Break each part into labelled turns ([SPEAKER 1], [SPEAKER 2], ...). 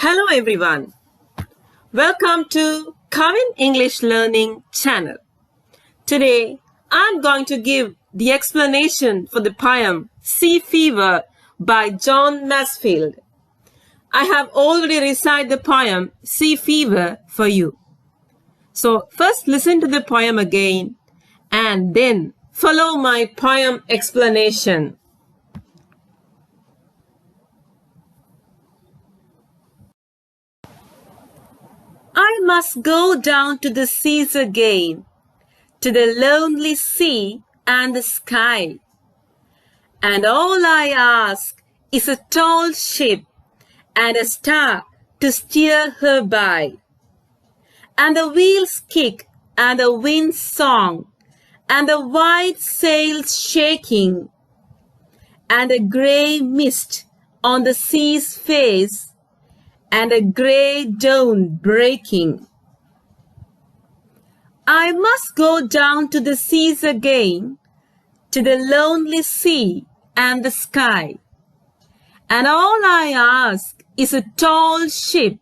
[SPEAKER 1] Hello everyone. Welcome to Kavin English Learning channel. Today I'm going to give the explanation for the poem Sea Fever by John Masefield. I have already recited the poem Sea Fever for you. So first listen to the poem again and then follow my poem explanation. I must go down to the seas again, to the lonely sea and the sky. And all I ask is a tall ship and a star to steer her by. And the wheels kick and the wind's song and the white sails shaking and a grey mist on the sea's face and a grey dawn breaking. I must go down to the seas again, to the lonely sea and the sky. And all I ask is a tall ship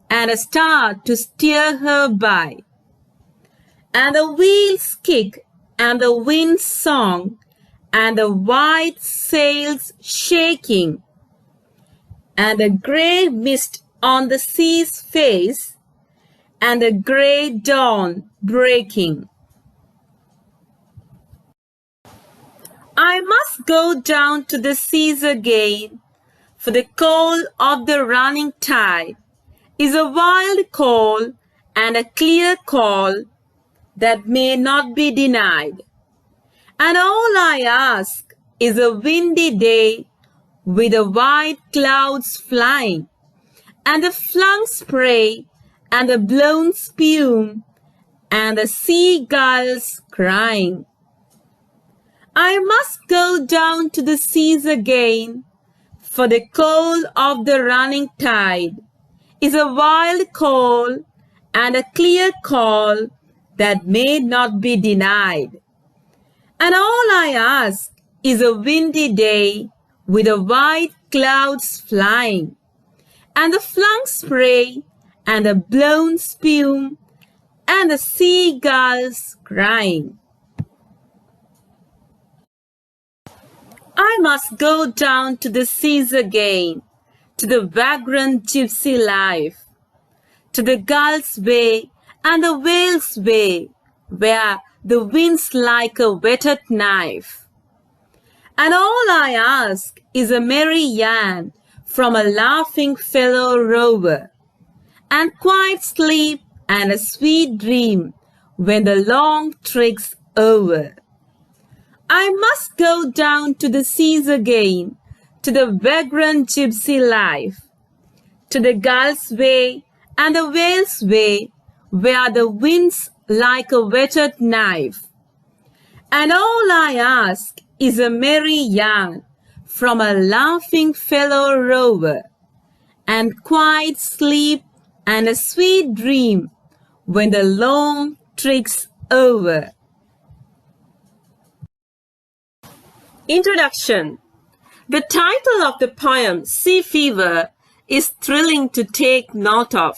[SPEAKER 1] and a star to steer her by. And the wheels kick and the wind's song and the white sails shaking and a grey mist on the sea's face and a grey dawn breaking. I must go down to the seas again, for the call of the running tide is a wild call and a clear call that may not be denied. And all I ask is a windy day with the white clouds flying and the flung spray and the blown spume and the seagulls crying. I must go down to the seas again, for the call of the running tide is a wild call and a clear call that may not be denied. And all I ask is a windy day with the white clouds flying and the flung spray and the blown spume and the seagulls crying. I must go down to the seas again, to the vagrant gypsy life, to the gull's way and the whale's way, where the wind's like a whetted knife. And all I ask is a merry yarn from a laughing fellow rover, and quiet sleep and a sweet dream when the long trick's over. I must go down to the seas again, to the vagrant gypsy life, to the gull's way and the whale's way, where the wind's like a whetted knife. And all I ask is a merry yarn from a laughing fellow rover, and quiet sleep and a sweet dream when the long trick's over. Introduction. The title of the poem Sea Fever is thrilling to take note of.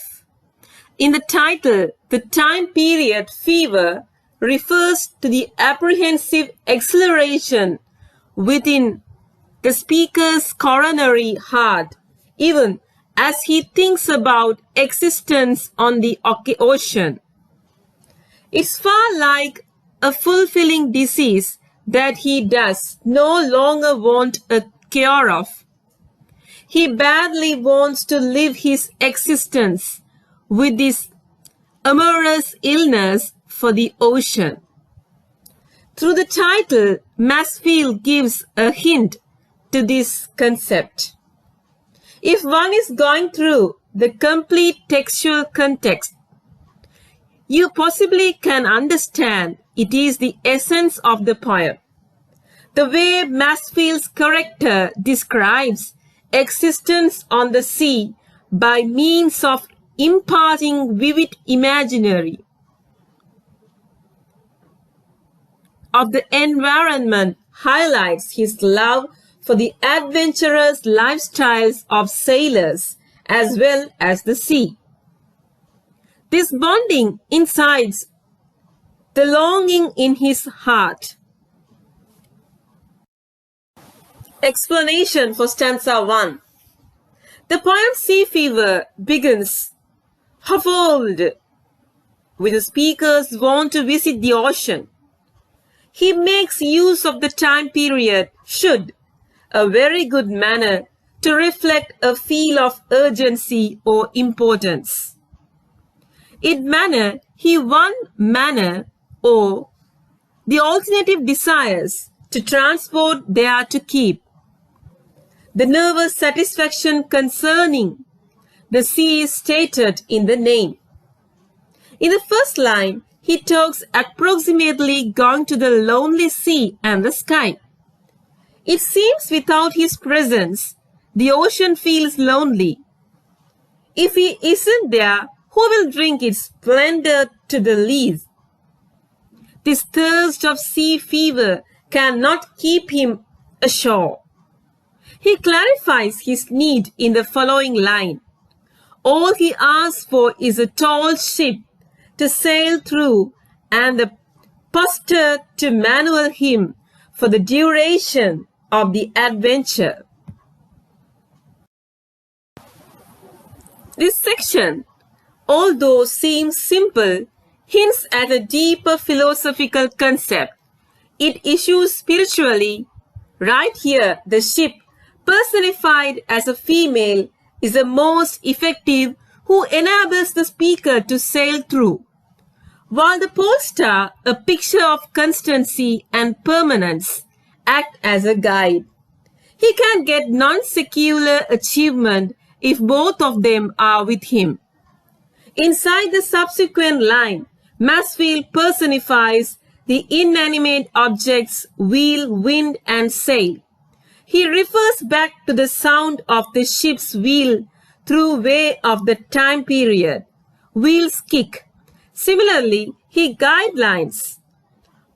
[SPEAKER 1] In the title, the time period fever refers to the apprehensive exhilaration within the speaker's coronary heart, even as he thinks about existence on the ocean. It's far like a fulfilling disease that he does no longer want a cure of. He badly wants to live his existence with this amorous illness for the ocean. Through the title, Masefield gives a hint to this concept. If one is going through the complete textual context, you possibly can understand it is the essence of the poem. The way Masefield's character describes existence on the sea by means of imparting vivid imaginary of the environment highlights his love for the adventurous lifestyles of sailors as well as the sea. This bonding incites the longing in his heart. Explanation for stanza 1. The poem Sea Fever begins hopeful with the speaker's want to visit the ocean. He makes use of the time period should, a very good manner to reflect a feel of urgency or importance. In manner, he one manner or the alternative desires to transport there to keep. The nervous satisfaction concerning the sea is stated in the name. In the first line, he talks approximately going to the lonely sea and the sky. It seems without his presence, the ocean feels lonely. If he isn't there, who will drink its splendor to the lees? This thirst of sea fever cannot keep him ashore. He clarifies his need in the following line. All he asks for is a tall ship to sail through and the pastor to maneuver him for the duration of the adventure. This section, although seems simple, hints at a deeper philosophical concept. It issues spiritually. Right here, the ship, personified as a female, is the most effective who enables the speaker to sail through, while the pole star, a picture of constancy and permanence, act as a guide. He can get non-secular achievement if both of them are with him. Inside the subsequent line, Masefield personifies the inanimate objects wheel, wind, and sail. He refers back to the sound of the ship's wheel through way of the time period. Wheels kick. Similarly, he guidelines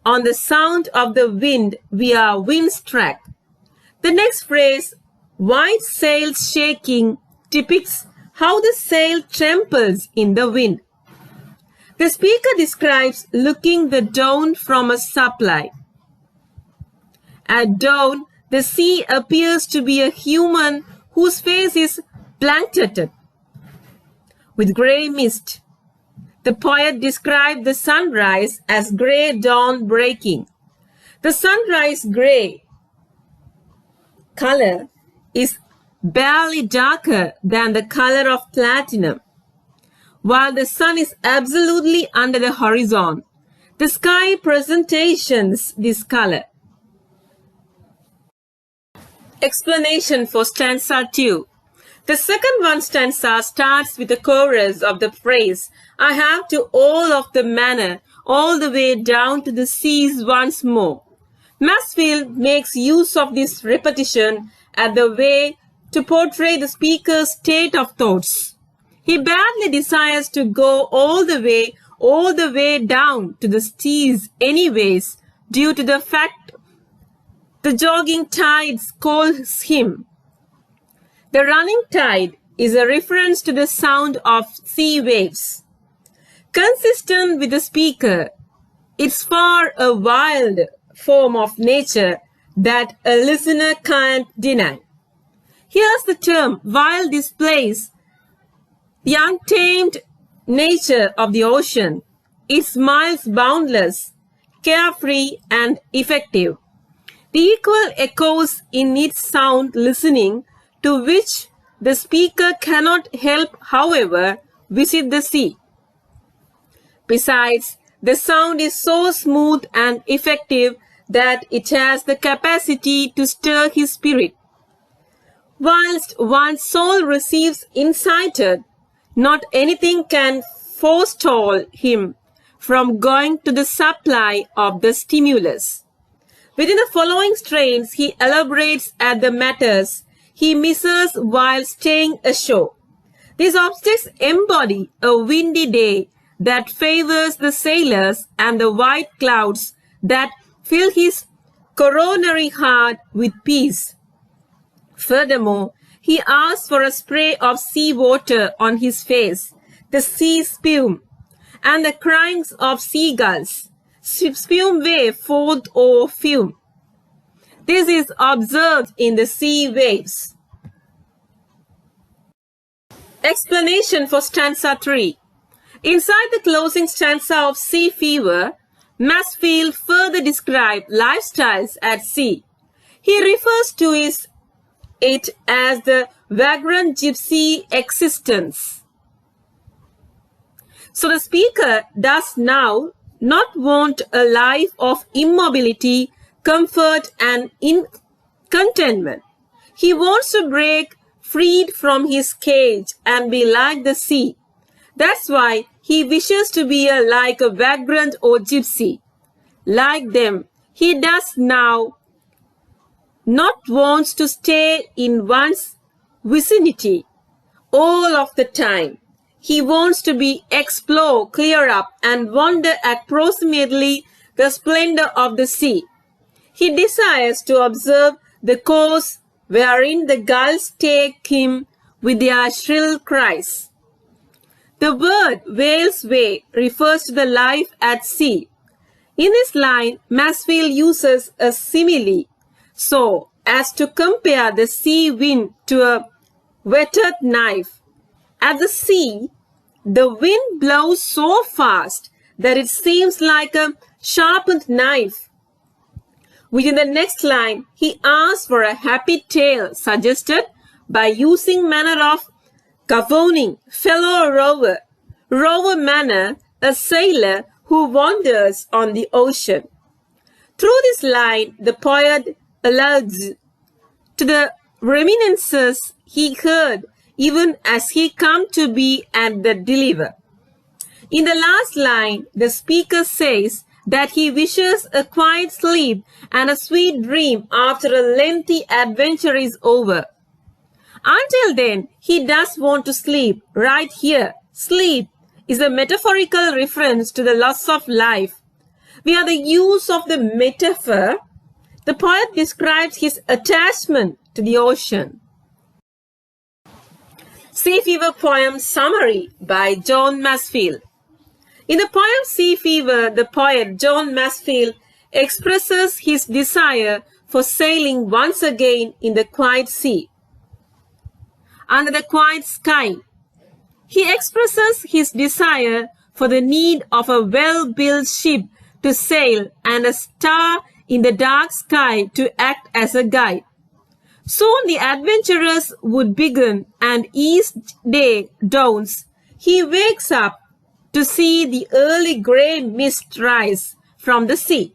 [SPEAKER 1] on the sound of the wind via wind's track. The next phrase, white sails shaking, depicts how the sail trembles in the wind. The speaker describes looking the dawn from a supply. At dawn, the sea appears to be a human whose face is blanketed with grey mist. The poet described the sunrise as grey dawn breaking. The sunrise grey color is barely darker than the color of platinum. While the sun is absolutely under the horizon, the sky presentations this color. Explanation for stanza 2. The second one stanza starts with the chorus of the phrase, I have to all of the manner, all the way down to the seas once more. Masefield makes use of this repetition as the way to portray the speaker's state of thoughts. He badly desires to go all the way down to the seas anyways, due to the fact the jogging tides calls him. The running tide is a reference to the sound of sea waves. Consistent with the speaker, it's far a wild form of nature that a listener can't deny. Here's the term wild displays the untamed nature of the ocean. It smiles boundless, carefree, and effective. The equal echoes in its sound listening, to which the speaker cannot help, however, visit the sea. Besides, the sound is so smooth and effective that it has the capacity to stir his spirit. Whilst one's soul receives incited, not anything can forestall him from going to the supply of the stimulus. Within the following strains, he elaborates at the matters he misses while staying ashore. These objects embody a windy day that favors the sailors and the white clouds that fill his coronary heart with peace. Furthermore, He asks for a spray of sea water on his face, the sea spume, and the cryings of seagulls. Spume wave forth o'er fume. This is observed in the sea waves. Explanation for stanza 3. Inside the closing stanza of Sea Fever, Masefield further describes lifestyles at sea. He refers to it as the vagrant gypsy existence. So the speaker does now not want a life of immobility, comfort, and contentment. He wants to break freed from his cage and be like the sea. That's why he wishes to be like a vagrant or gypsy. Like them, he does now not wants to stay in one's vicinity all of the time. He wants to explore, clear up, and wonder at approximately the splendor of the sea. He desires to observe the course wherein the gulls take him with their shrill cries. The word whale's way refers to the life at sea. In this line, Masefield uses a simile so as to compare the sea wind to a whetted knife. At the sea, the wind blows so fast that it seems like a sharpened knife. Within the next line, he asks for a happy tale suggested by using manner of gavoning, fellow rover, rover manner, a sailor who wanders on the ocean. Through this line, the poet alludes to the reminiscences he heard even as he come to be at the deliver. In the last line, the speaker says that he wishes a quiet sleep and a sweet dream after a lengthy adventure is over. Until then, he does want to sleep right here. Sleep is a metaphorical reference to the loss of life. Via the use of the metaphor, the poet describes his attachment to the ocean. Sea Fever Poem Summary by John Masefield. In the poem Sea Fever, the poet John Masefield expresses his desire for sailing once again in the quiet sea, under the quiet sky. He expresses his desire for the need of a well-built ship to sail and a star in the dark sky to act as a guide. Soon the adventurers would begin, and each day dawns. He wakes up to see the early grey mist rise from the sea.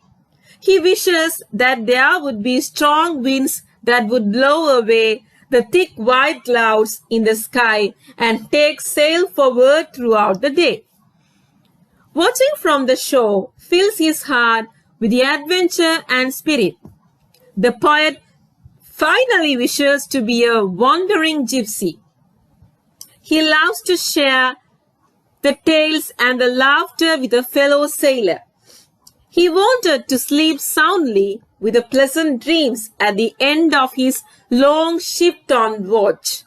[SPEAKER 1] He wishes that there would be strong winds that would blow away the thick white clouds in the sky and take sail forward throughout the day. Watching from the shore fills his heart with the adventure and spirit. The poet finally wishes to be a wandering gypsy. He loves to share the tales and the laughter with a fellow sailor. He wanted to sleep soundly with the pleasant dreams at the end of his long ship-torn watch.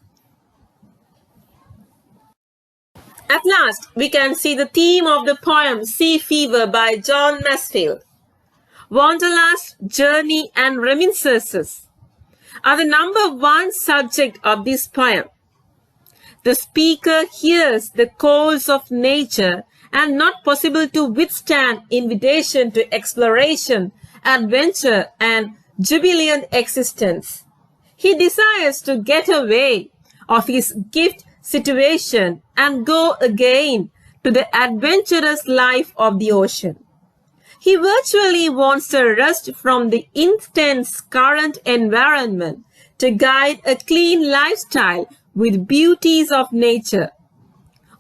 [SPEAKER 1] At last, we can see the theme of the poem Sea Fever by John Masefield. Wanderlust, journey, and reminiscences are the number one subject of this poem. The speaker hears the calls of nature and not possible to withstand invitation to exploration, adventure, and jubilant existence. He desires to get away of his gift situation and go again to the adventurous life of the ocean. He virtually wants a rest from the intense current environment to guide a clean lifestyle with beauties of nature.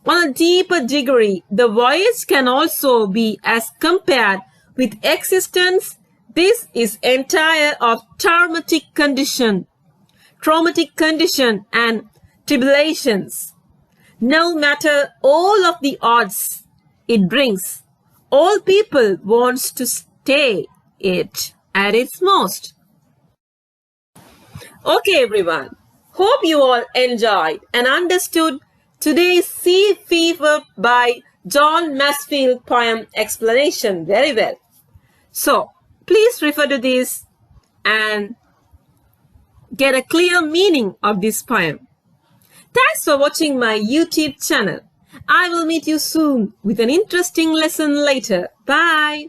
[SPEAKER 1] On a deeper degree, the voyage can also be as compared with existence. This is entire of traumatic condition and tribulations. No matter all of the odds it brings, all people wants to stay it at its most. Okay, everyone. Hope you all enjoyed and understood today's Sea Fever by John Masfield poem explanation very well. So, please refer to this and get a clear meaning of this poem. Thanks for watching my YouTube channel. I will meet you soon with an interesting lesson later. Bye.